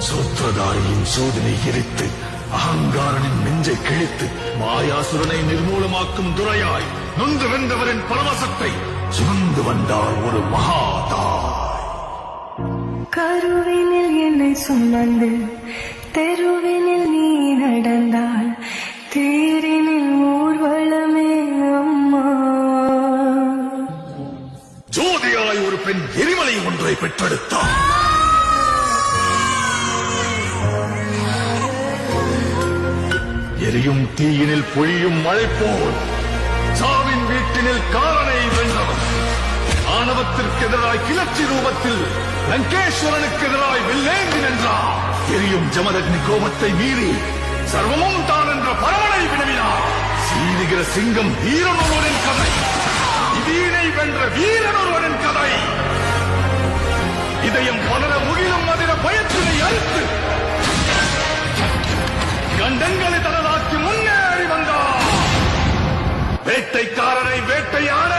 சூத்திரதாரியின் சோதனை எரித்து அகங்காரனின் நெஞ்சை கிழித்து மாயாசுரனை நிர்மூலமாக்கும் துரையாய் நொந்து வென்றவரின் பரவசத்தை சுமந்து வந்தார் ஒரு மகாதாய். கருவினில் என்னை சுமந்து தெருவினில் நீ நடந்தால் தேரினில் ஊர்வலமே அம்மா. ஜோதியாய் ஒரு பெண் எரிமலை ஒன்றை பெற்றெடுத்தார். எரியும் தீயினில் பொழியும் மழை போல் சாவின் வீட்டினில் காலனை வென்றவர். ஆணவத்திற்கு எதிராய் கிளர்ச்சி ரூபத்தில் லங்கேஸ்வரனுக்கு எதிராய் வெள்ளேந்தி நின்றார். எரியும் ஜமதக்னி கோபத்தை மீறி சர்வமும் தான் என்ற பரவனை வினவினார். சீருகிற சிங்கம் வீரன் ஒருவனின் கதை, இதீனை வென்ற வீரன் ஒருவனின் கதை. இதயம் பலர முகிலும் அதிர பயத்தினை அறுத்து கண்டங்களை தனதாக்கி முன்னேறி வந்தார். வேட்டைக்காரரை வேட்டையாட